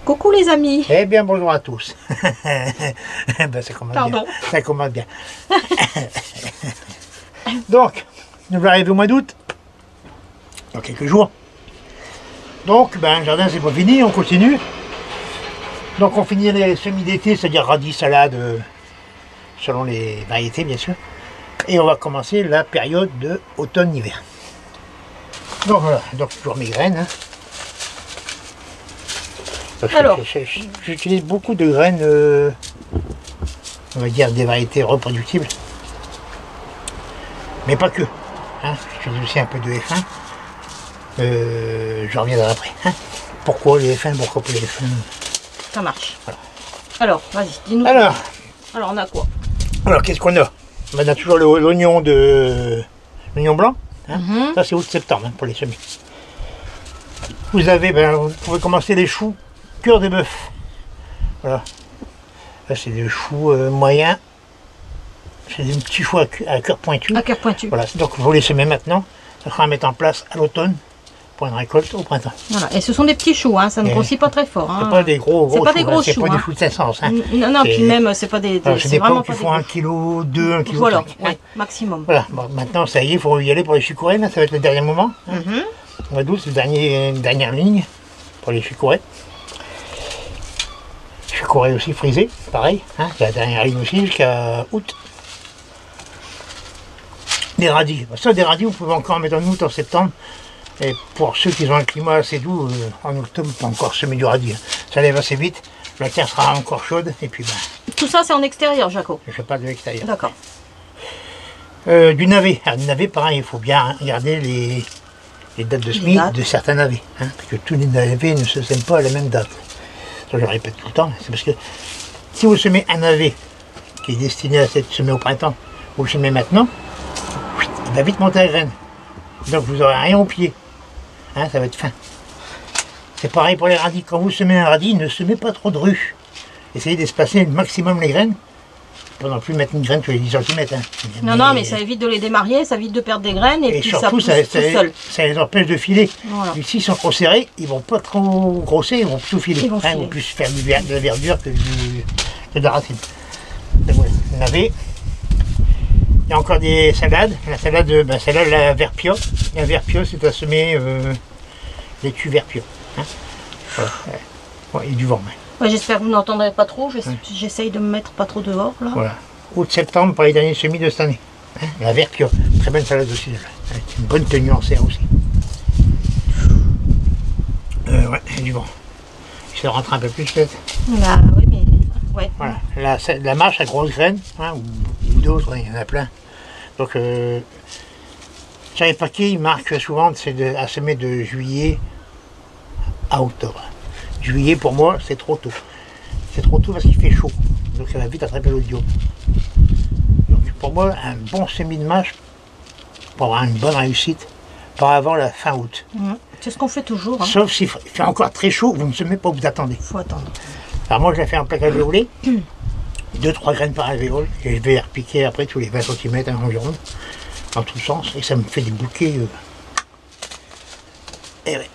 Coucou les amis. Eh bien, bonjour à tous. Ben, ça commence Pardon. bien. Ça commence bien. Donc, nous arrivons au mois d'août, dans quelques jours. Donc, ben, le jardin, c'est pas fini, on continue. Donc, on finit les semis d'été, c'est-à-dire radis, salade, selon les variétés, bien sûr. Et on va commencer la période de automne-hiver. Donc, voilà. Donc, toujours mes graines. Hein. Alors, j'utilise beaucoup de graines, on va dire des variétés reproductibles, mais pas que. Hein. J'utilise aussi un peu de F1. J'en reviendrai après. Hein. Pourquoi les F1, pourquoi pas les F1? Ça marche. Voilà. Alors, vas-y, dis-nous. Alors, on a quoi? Alors qu'est-ce qu'on a? On a toujours l'oignon blanc. Hein. Ça c'est août-septembre hein, pour les semis. Vous avez, vous pouvez commencer les choux cœur de bœuf. Voilà. Là c'est des choux moyens. C'est des petits choux à cœur pointu. À cœur pointu. Voilà. Donc vous les semez maintenant. Ça sera à mettre en place à l'automne pour une récolte au printemps. Voilà. Et ce sont des petits choux, hein. Ça ne grossit pas très fort. Hein. C'est pas des gros c'est pas des gros choux. C'est pas hein. des choux de 500. Hein. Non, puis même c'est pas des. C'est des pommes qui font 1 1 kg, 2, 1 kg. Voilà, ouais, maximum. Voilà. Bon, maintenant ça y est, il faut y aller pour les chicorées. Là, ça va être le dernier moment. Hein. Au mois d'août, c'est la dernière ligne pour les chicorées. Chicorées aussi frisées, pareil. Hein, c'est la dernière ligne aussi jusqu'à août. Des radis. Ça, des radis, vous pouvez encore en mettre en août, en septembre. Et pour ceux qui ont un climat assez doux, en octobre, on peut encore semer du radis. Hein. Ça lève assez vite. La terre sera encore chaude. Et puis, tout ça, c'est en extérieur, Jaco. Je ne fais pas de l'extérieur. D'accord. Du navet. Alors, du navet, pareil, il faut bien regarder les dates de semis de certains navets. Hein, parce que tous les navets ne se sèment pas à la même date. Ça, je le répète tout le temps. C'est parce que si vous semez un navet qui est destiné à être semé au printemps, vous le semez maintenant, il va vite monter à graine. Donc vous n'aurez rien au pied. Hein, ça va être fin. C'est pareil pour les radis. Quand vous semez un radis, ne semez pas trop de ruches. Essayez d'espacer le maximum les graines. Pour non plus mettre une graine tous les 10 cm. Hein. Non, mais ça évite de les démarier, ça évite de perdre des graines et puis surtout, ça pousse tout seul. Ça les empêche de filer. Voilà. S'ils sont trop serrés, ils ne vont pas trop grossir, ils vont plutôt filer. Ils vont plus faire de la verdure que de la racine. Donc, voilà. Vous en avez. Il y a encore des salades. La salade, celle-là, la verpia. La verpia, c'est à semer laitue verpia. Hein. Voilà. Ouais, et du vent. Ouais, j'espère que vous n'entendrez pas trop. J'essaye de me mettre pas trop dehors. Là. Voilà. Août-septembre pour les derniers semis de cette année. Hein. La verpia. Très bonne salade aussi. Avec une bonne tenue en serre aussi. Ouais, et du vent. Je vais rentrer un peu plus peut-être. Là, oui, mais. Ouais. Voilà. La marche à grosses graines, hein, ou d'autres, il y en a plein. Donc, sur les paquets, ils marquent souvent à semer de juillet à octobre. Juillet, pour moi, c'est trop tôt. C'est trop tôt parce qu'il fait chaud. Donc, ça va vite attraper l'odium. Donc, pour moi, un bon semis de mâche, pour avoir une bonne réussite, pas avant la fin août. C'est ce qu'on fait toujours. Hein. Sauf s'il fait encore très chaud, vous ne semez pas, vous attendez. Il faut attendre. Alors moi je l'ai fait en plaque alvéolée, 2-3 graines par alvéole, et je vais les repiquer après tous les 20 cm environ, dans tous sens, et ça me fait des bouquets. Et ouais.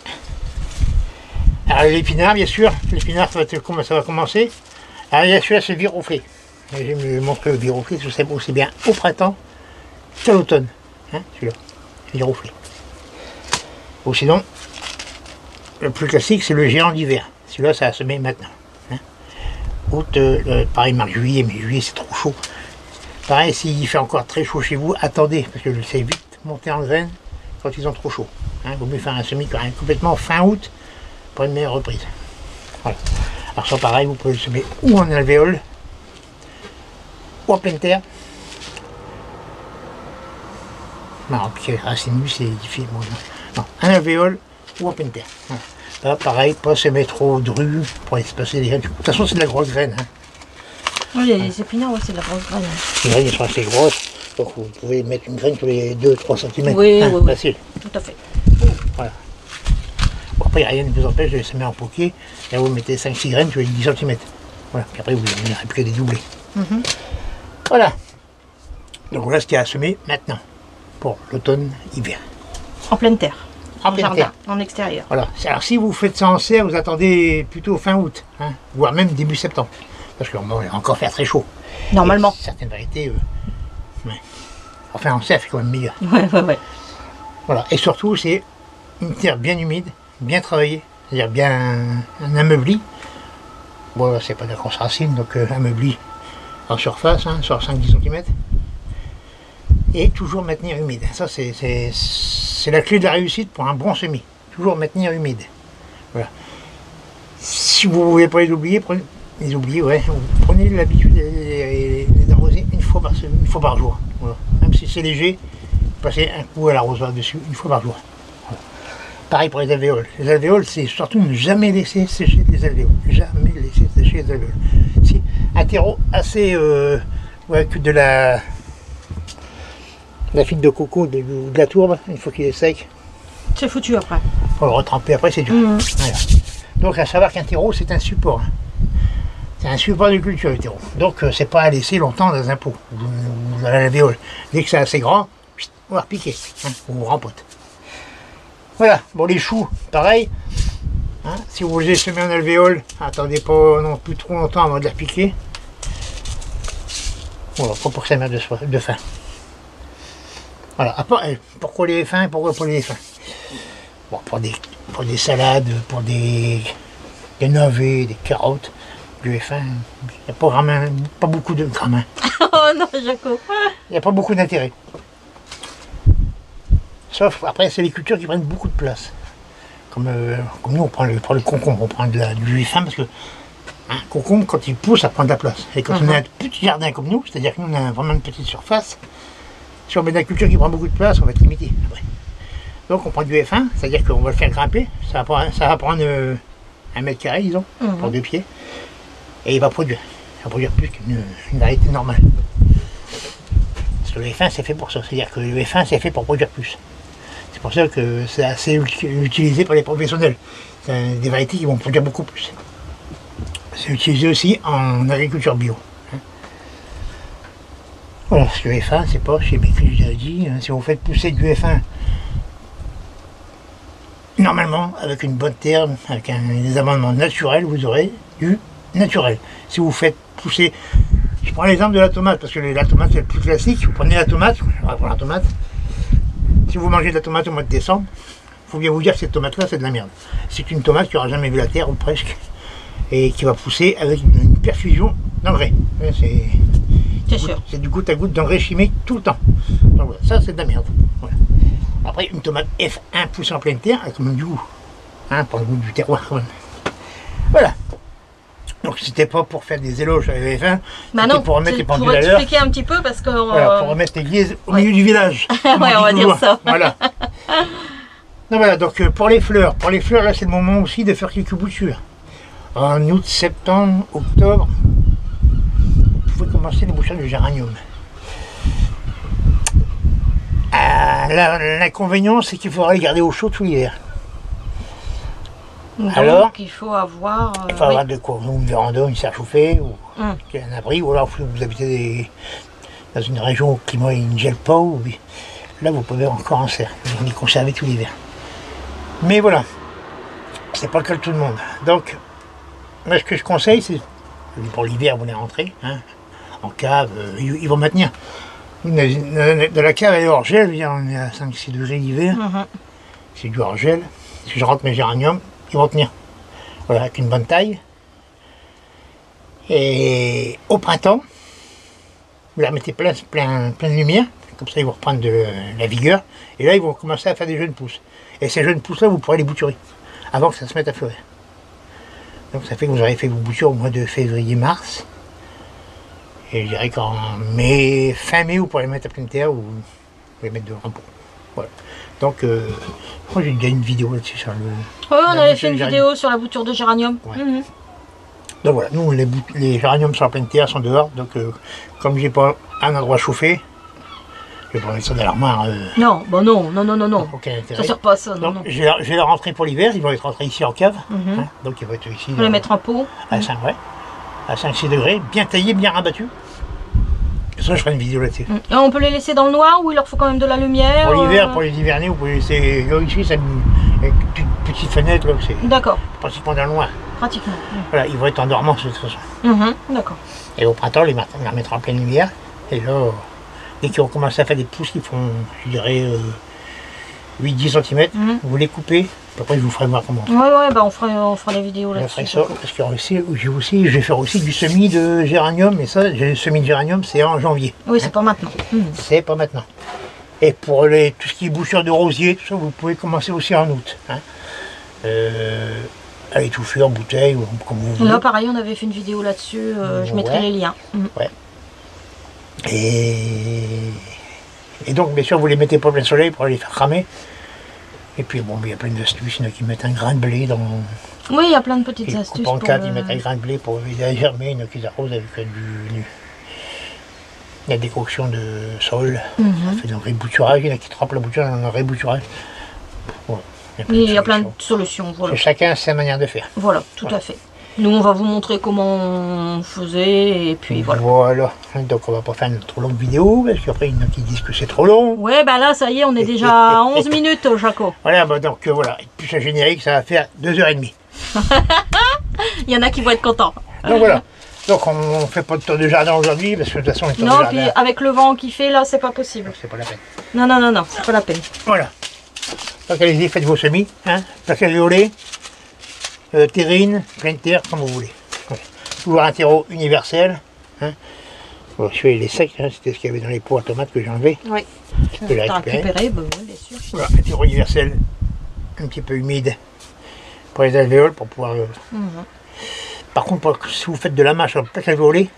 Alors l'épinard bien sûr, l'épinard ça va commencer. Alors il y a celui-là, c'est le viroflé. Je vais me montrer le viroflé, c'est aussi bien au printemps qu'à l'automne. Hein, celui-là, viroflé. Ou sinon, le plus classique c'est le géant d'hiver. Celui-là ça a semé maintenant. Août, pareil marque juillet, mais juillet c'est trop chaud. Pareil, s'il fait encore très chaud chez vous, attendez, parce que c'est vite monter en graines quand ils ont trop chaud. Hein, il vaut mieux faire un semis quand même complètement fin août pour une meilleure reprise. Voilà. Alors ça pareil, vous pouvez le semer ou en alvéole, ou en pleine terre. Non, puis racine nue c'est difficile. Non, en alvéole ou en pleine terre. Voilà. Là, pareil, pas semer trop dru pour espacer les graines. De toute façon, c'est de la grosse graine. Hein. Oui, les épinards, ouais, c'est de la grosse graine. Les graines sont assez grosses, donc vous pouvez mettre une graine tous les 2-3 cm. Oui, hein, oui, facile. Tout à fait. Voilà. Bon, après, rien ne vous empêche de les semer en poquier. Là, vous mettez 5-6 graines tous les 10 cm. Voilà. Puis après, vous n'aurez plus que des doublés. Voilà. Donc voilà ce qu'il y a à semer maintenant pour l'automne-hiver. En pleine terre. en pleine jardin, terre. en extérieur. Voilà. Alors si vous faites ça en serre, vous attendez plutôt fin août, hein, voire même début septembre. Parce qu'il va encore faire très chaud. Normalement. Et certaines variétés, ouais. Enfin en serre, c'est quand même meilleur. Ouais. Voilà. Et surtout, c'est une terre bien humide, bien travaillée, c'est-à-dire bien un ameubli. Bon, c'est pas de la grosse racine, donc ameubli en surface, hein, sur 5-10 cm. Et toujours maintenir humide. Ça, c'est la clé de la réussite pour un bon semis. Toujours maintenir humide. Voilà. Si vous ne pouvez pas les oublier, prenez l'habitude de les arroser une fois par jour. Voilà. Même si c'est léger, passez un coup à l'arrosoir dessus une fois par jour. Voilà. Pareil pour les alvéoles. Les alvéoles, c'est surtout ne jamais laisser sécher les alvéoles. Jamais laisser sécher les alvéoles. Si un terreau assez que de la figue de coco ou de la tourbe, une fois qu'il est sec, c'est foutu après. Pour le retremper après, c'est dur. Voilà. Donc à savoir qu'un terreau, c'est un support. Hein. C'est un support de culture, le terreau. Donc c'est pas à laisser longtemps dans un pot ou dans la alvéole. Dès que c'est assez grand, on va repiquer, hein, ou on rempote. Voilà, bon les choux, pareil. Hein, si vous les semez en alvéole, attendez pas non plus trop longtemps avant de la piquer. Voilà, pas pour que ça meure de faim. Voilà, pourquoi les fins et pourquoi pas les fins? Bon, pour des salades, pour des navets, des carottes, du fin, il n'y a pas beaucoup de gramin. Oh non, Jaco. Il n'y a pas beaucoup d'intérêt. Sauf, après, c'est les cultures qui prennent beaucoup de place. Comme nous, on prend le concombre, on prend du fin parce que un concombre, quand il pousse, ça prend de la place. Et quand on a un petit jardin comme nous, c'est-à-dire que nous, on a vraiment une petite surface, si on met de la culture qui prend beaucoup de place, on va être limité après. Donc on prend du F1, c'est-à-dire qu'on va le faire grimper, ça va prendre 1 mètre carré, disons, pour 2 pieds, et il va produire plus qu'une variété normale. Parce que le F1 c'est fait pour ça, c'est-à-dire que le F1 c'est fait pour produire plus. C'est pour ça que c'est assez utilisé par les professionnels. C'est des variétés qui vont produire beaucoup plus. C'est utilisé aussi en agriculture bio. Voilà, parce que le F1, c'est pas, je sais pas que je l'ai dit, hein, si vous faites pousser du F1, normalement, avec une bonne terre, avec des amendements naturels, vous aurez du naturel. Si vous faites pousser, je prends l'exemple de la tomate, parce que la tomate c'est le plus classique, vous prenez la tomate, on va prendre la tomate, si vous mangez de la tomate au mois de décembre, il faut bien vous dire que cette tomate-là, c'est de la merde. C'est une tomate qui n'aura jamais vu la terre, ou presque, et qui va pousser avec une perfusion d'engrais. C'est du goutte à goutte d'engrais chimiques tout le temps. Donc voilà, ça c'est de la merde. Voilà. Après, une tomate F1 poussée en pleine terre, elle a quand même du goût. Hein, pour le goût du terroir quand même. Voilà. Donc c'était pas pour faire des éloges à F1, c'était pour remettre les pendules à l'heure. Pour expliquer un petit peu parce que... Voilà, pour remettre l'église au milieu du village. Ouais, on va dire ça. Voilà. Donc voilà, donc pour les fleurs là c'est le moment aussi de faire quelques boutures. En août, septembre, octobre, vous pouvez commencer les boutures du géranium. L'inconvénient, c'est qu'il faudra les garder au chaud tout l'hiver. Alors, il faut avoir... il faut avoir de quoi, une véranda, une serre chauffée, ou un abri, ou alors vous habitez dans une région où le climat ne gèle pas, là vous pouvez encore en serre, vous les conserver tout l'hiver. Mais voilà, c'est pas le cas de tout le monde. Donc, moi ce que je conseille, c'est, pour l'hiver vous les rentrez, hein, en cave, ils vont maintenir. De la cave est hors gel, on est à 5-6 degrés l'hiver, c'est du hors gel. Si je rentre mes géraniums, ils vont tenir. Voilà, avec une bonne taille. Et au printemps, vous la mettez plein de lumière, comme ça ils vont reprendre de la vigueur, et là ils vont commencer à faire des jeunes pousses. Et ces jeunes pousses là, vous pourrez les bouturer, avant que ça se mette à fleurir. Donc ça fait que vous aurez fait vos boutures au mois de février-mars. Et je dirais qu'en fin mai, vous pourrez les mettre à pleine terre ou vous pouvez les mettre de repos. Voilà. Donc, moi j'ai déjà une vidéo là-dessus sur le... Oui, on avait fait une vidéo sur la bouture de géranium. Ouais. Donc voilà, nous les géraniums sur la pleine terre sont dehors. Donc, comme j'ai pas un endroit chauffé, je vais pas mettre ça dans l'armoire. Non, bon non. Aucun intérêt. Ça sert pas à ça. Donc, non. je vais les rentrer pour l'hiver. Ils vont être rentrés ici en cave. Hein, donc, ils vont être ici. On les mettre en pot. À 5-6 degrés, bien taillés, bien rabattus. Ça, je ferai une vidéo là-dessus. Et on peut les laisser dans le noir ou il leur faut quand même de la lumière? Pour l'hiver, pour les hivernés, vous pouvez laisser ici, petites fenêtres, là, c'est D'accord, pratiquement dans le noir. pratiquement. Voilà, ils vont être en dormance de toute façon. D'accord. Et au printemps, on les remettra en pleine lumière. Et là, dès qu'ils vont commencer à faire des pousses qui font, je dirais, 8-10 cm, vous les coupez. Après, je vous ferai voir comment. Ouais, bah on fera les vidéos Je là-dessus. ferai ça, parce que je vais faire aussi du semis de géranium. Et ça, le semis de géranium, c'est en janvier. Oui, c'est pas maintenant. C'est pas maintenant. Et pour tout ce qui est bouture de rosier, tout ça, vous pouvez commencer aussi en août. Hein. À étouffer en bouteille, ou comme vous voulez. Là, pareil, on avait fait une vidéo là-dessus. Je mettrai les liens. Ouais. Et donc, bien sûr, vous les mettez pas au plein soleil pour les faire cramer. Et puis, bon, il y a plein d'astuces. Il y en a qui mettent un grain de blé dans. Oui, il y a plein de petites Ils astuces. coupent en quatre, ils mettent un grain de blé pour les à germer. Il y en a qui arrosent avec la décoction de sol. Ça fait un rebouturage. Il y en a qui trempent la bouture dans un rebouturage. Voilà. Il y a plein de solutions. Voilà. Chacun a sa manière de faire. Voilà, tout à fait. Nous, on va vous montrer comment on faisait, et puis voilà. Voilà. Donc, on va pas faire une trop longue vidéo, parce qu'après, il y en a qui disent que c'est trop long. Ouais, bah là, ça y est, on est déjà à 11 minutes, Jaco. Voilà, bah donc voilà. Et puis, un générique, ça va faire 2h30. Il y en a qui vont être contents. Donc, voilà. Donc, on fait pas de tour de jardin aujourd'hui, parce que de toute façon, les tours de Non, jardin, puis avec le vent qui fait, là, c'est pas possible. c'est pas la peine. Non, c'est pas la peine. Voilà. Donc, allez-y, faites vos semis. Hein, plaquage violet, terrine, pleine terre, comme vous voulez. Voilà. Toujours un terreau universel. Hein. Bon, celui-là, il est sec, hein, c'était ce qu'il y avait dans les pots à tomates que j'ai enlevé. Oui. Je peux les T'as récupérer. récupéré, bah, oui, bien sûr. Voilà, un terreau universel, un petit peu humide pour les alvéoles, pour pouvoir... Par contre, si vous faites de la mâche en plaquage violet,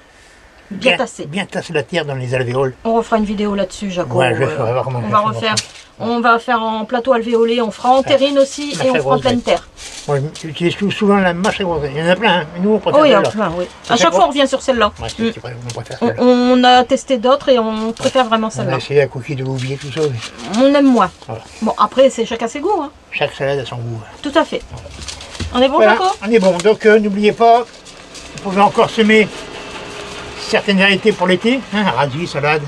Bien tassé. bien tasser la terre dans les alvéoles. On refera une vidéo là-dessus, Jaco. Ouais, je vais voir comment on je va fais, refaire. bon, On va faire en plateau alvéolé, on fera en terrine aussi, mâche et on à fera en grosse pleine bête. terre. Moi, j'utilise souvent la mâche à grosse. Il y en a plein, hein. Mais nous, on préfère Oh, il y en a celle-là. plein, oui. Ça À fait chaque quoi fois, on revient sur celle-là. Ouais, on préfère On, celle-là. on a testé d'autres et on préfère vraiment On a celle-là. essayé la coquille de louvier, tout ça. Mais On aime moins. Voilà. Bon, après, c'est chacun ses goûts. Hein. chaque salade a son goût. Tout à fait. On est bon, Voilà, Jaco? on est bon. Donc, n'oubliez pas, vous pouvez encore semer certaines variétés pour l'été, hein, radis, salade.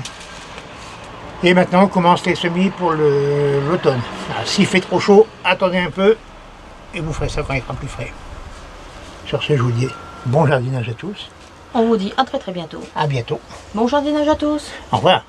Et maintenant, on commence les semis pour l'automne. S'il fait trop chaud, attendez un peu et vous ferez ça quand il sera plus frais. Sur ce, je vous dis bon jardinage à tous. On vous dit à très bientôt. À bientôt. Bon jardinage à tous. Au revoir.